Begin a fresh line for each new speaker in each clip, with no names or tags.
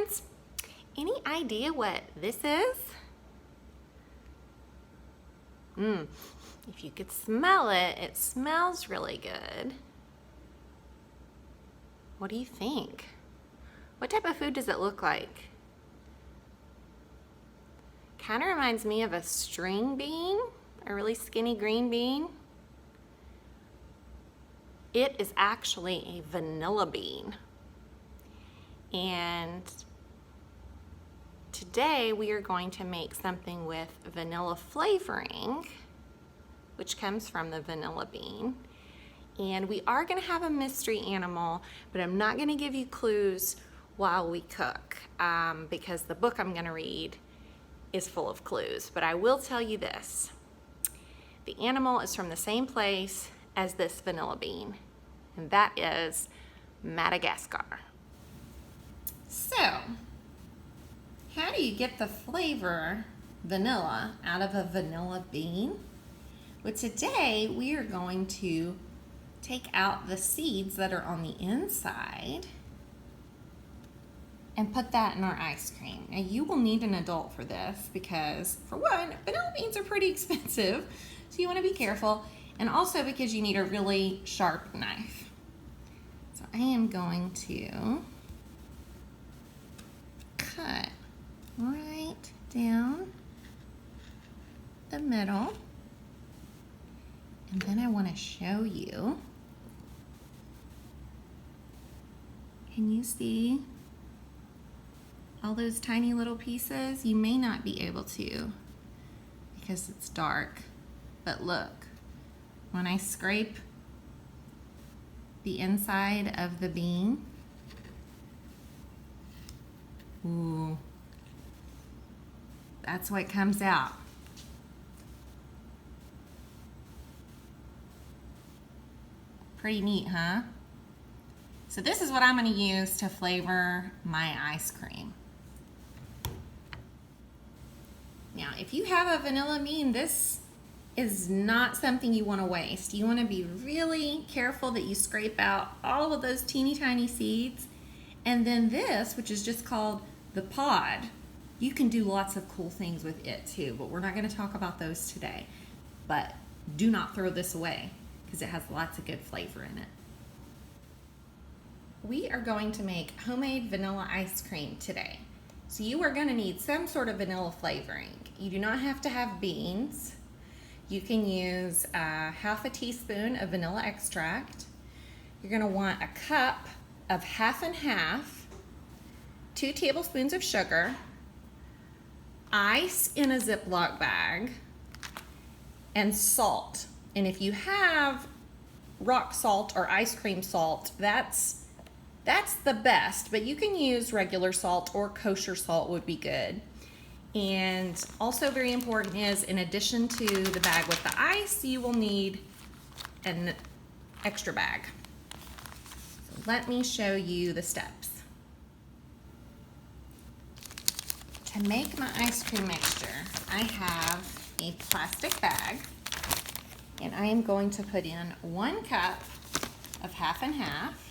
friends, any idea what this is? If you could smell it, it smells really good. What do you think? What type of food does it look like? Kind of reminds me of a string bean, a really skinny green bean. It is actually a vanilla bean. And today we are going to make something with vanilla flavoring, which comes from the vanilla bean. And we are gonna have a mystery animal, but I'm not gonna give you clues while we cook because the book I'm gonna read is full of clues. But I will tell you this, the animal is from the same place as this vanilla bean, and that is Madagascar. So, how do you get the flavor vanilla out of a vanilla bean? Well, today we are going to take out the seeds that are on the inside and put that in our ice cream. Now you will need an adult for this because, for one, vanilla beans are pretty expensive, so you want to be careful, and also because you need a really sharp knife. So I am going to cut right down the middle, and then I want to show you. Can you see all those tiny little pieces? You may not be able to because it's dark, but look, when I scrape the inside of the bean, ooh, that's what comes out. Pretty neat, huh? So this is what I'm going to use to flavor my ice cream. Now, if you have a vanilla bean, this is not something you want to waste. You want to be really careful that you scrape out all of those teeny tiny seeds. And then this, which is just called the pod, you can do lots of cool things with it too, but we're not going to talk about those today. But do not throw this away because it has lots of good flavor in it. We are going to make homemade vanilla ice cream today. So you are going to need some sort of vanilla flavoring. You do not have to have beans. You can use half a teaspoon of vanilla extract. You're going to want a cup of half and half, 2 tablespoons of sugar, ice in a Ziploc bag, and salt. And if you have rock salt or ice cream salt, that's the best, but you can use regular salt or kosher salt would be good. And also very important is, in addition to the bag with the ice, you will need an extra bag. So let me show you the steps. To make my ice cream mixture, I have a plastic bag, and I am going to put in 1 cup of half and half,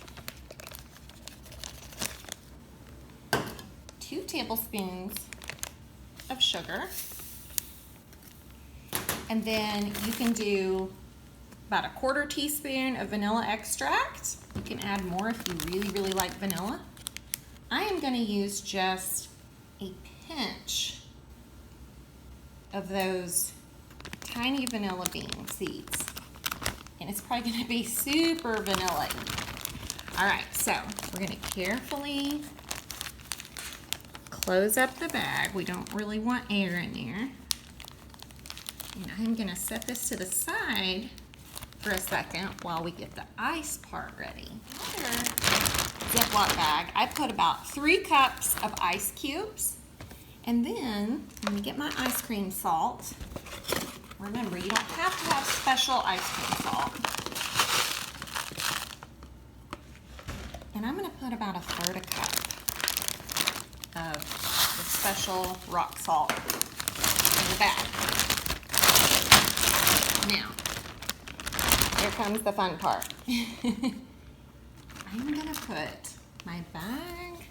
2 tablespoons of sugar, and then you can do about a 1/4 teaspoon of vanilla extract. You can add more if you really, really like vanilla. I am going to use just a pinch of those tiny vanilla bean seeds, and it's probably going to be super vanilla-y. All right, so we're going to carefully close up the bag. We don't really want air in there. And I'm going to set this to the side for a second while we get the ice part ready. Another Ziploc bag, I put about 3 cups of ice cubes. And then let me get my ice cream salt. Remember, you don't have to have special ice cream salt. And I'm going to put about 1/3 cup of the special rock salt in the bag. Now, here comes the fun part. I'm going to put my bag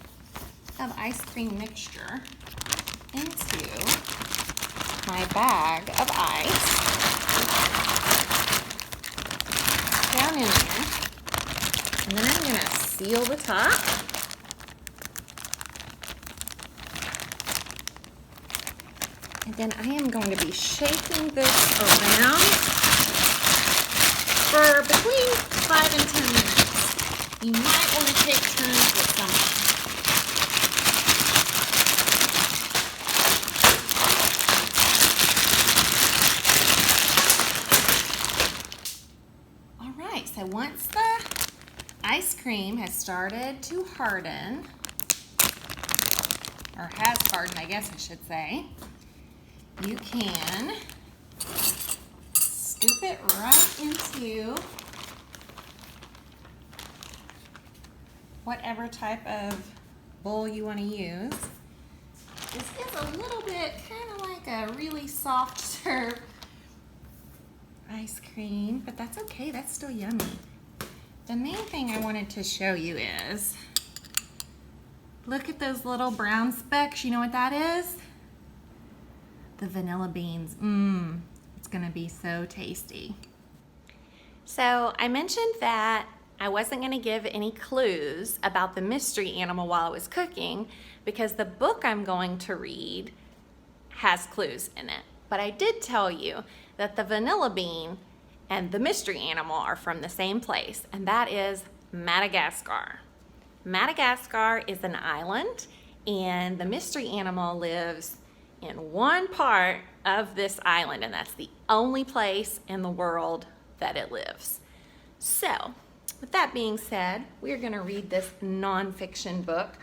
of ice cream mixture into my bag of ice. Down in there. And then I'm going to seal the top. And then I am going to be shaking this around for between 5 and 10 minutes. You might want to take turns with someone. All right, so once the ice cream has started to harden, or has hardened, I guess I should say, you can scoop it right into whatever type of bowl you want to use. This is a little bit kind of like a really soft serve ice cream, but that's okay, that's still yummy. The main thing I wanted to show you is, look at those little brown specks. You know what that is? The vanilla beans. It's gonna be so tasty. So I mentioned that I wasn't gonna give any clues about the mystery animal while I was cooking because the book I'm going to read has clues in it. But I did tell you that the vanilla bean and the mystery animal are from the same place, and that is Madagascar. Madagascar is an island, and the mystery animal lives in one part of this island, and that's the only place in the world that it lives. So, with that being said, we're gonna read this nonfiction book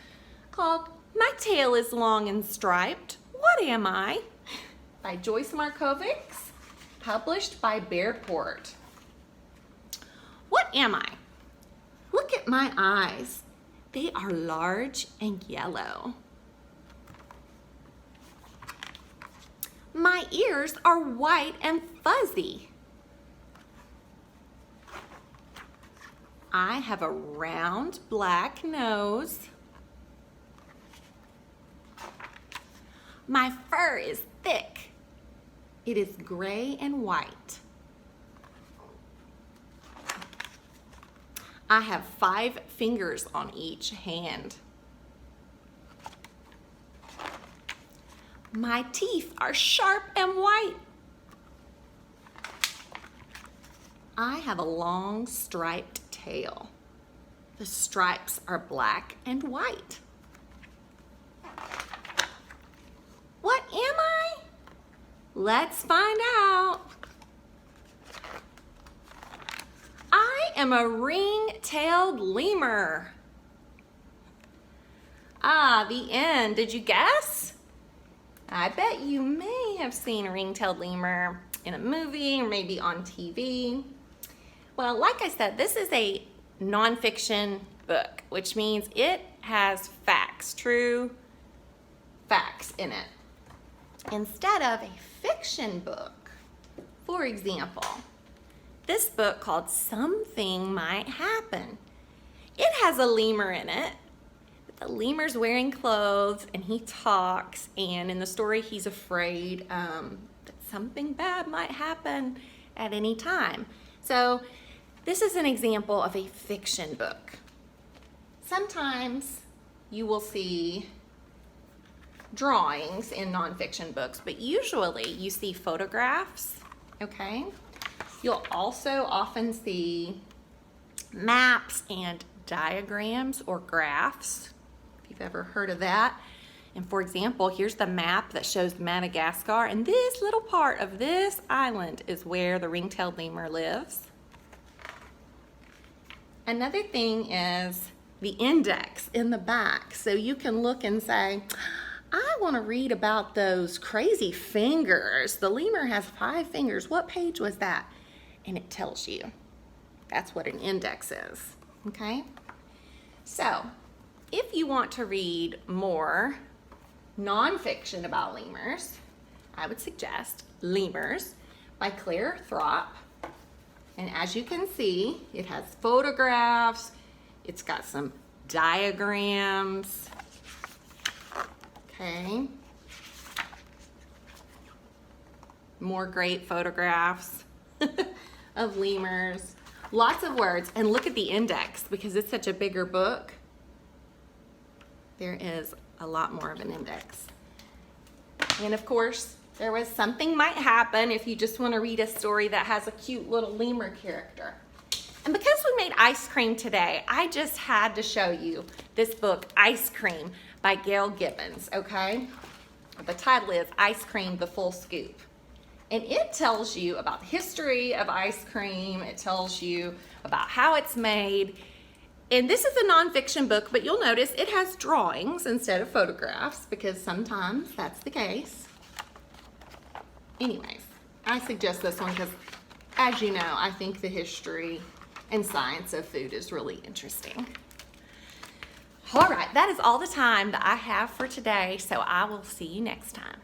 called My Tail is Long and Striped, What Am I? By Joyce Markovics, published by Bearport. What am I? Look at my eyes. They are large and yellow. My ears are white and fuzzy. I have a round black nose. My fur is thick. It is gray and white. I have 5 fingers on each hand. My teeth are sharp and white. I have a long striped tail. The stripes are black and white. What am I? Let's find out. I am a ring-tailed lemur. Ah, the end. Did you guess? I bet you may have seen a ring-tailed lemur in a movie or maybe on TV. Well, like I said, this is a nonfiction book, which means it has facts, true facts in it, instead of a fiction book. For example, this book called Something Might Happen. It has a lemur in it. The lemur's wearing clothes and he talks, and in the story he's afraid that something bad might happen at any time. So this is an example of a fiction book. Sometimes you will see drawings in nonfiction books, but usually you see photographs, okay? You'll also often see maps and diagrams or graphs, if you've ever heard of that. And for example, here's the map that shows Madagascar, and this little part of this island is where the ring-tailed lemur lives. Another thing is the index in the back, so you can look and say, I want to read about those crazy fingers. The lemur has 5 fingers. What page was that? And it tells you. That's what an index is, okay? So, if you want to read more nonfiction about lemurs, I would suggest Lemurs by Claire Thropp. And as you can see, it has photographs, it's got some diagrams, Okay. More great photographs of lemurs. Lots of words. And look at the index because it's such a bigger book. There is a lot more of an index. And of course, there was something might happen if you just want to read a story that has a cute little lemur character. And because we made ice cream today, I just had to show you this book, Ice Cream by Gail Gibbons, okay? The title is Ice Cream, The Full Scoop. And it tells you about the history of ice cream. It tells you about how it's made. And this is a nonfiction book, but you'll notice it has drawings instead of photographs because sometimes that's the case. Anyways, I suggest this one because, as you know, I think the history and science of food is really interesting. All right, that is all the time that I have for today, so I will see you next time.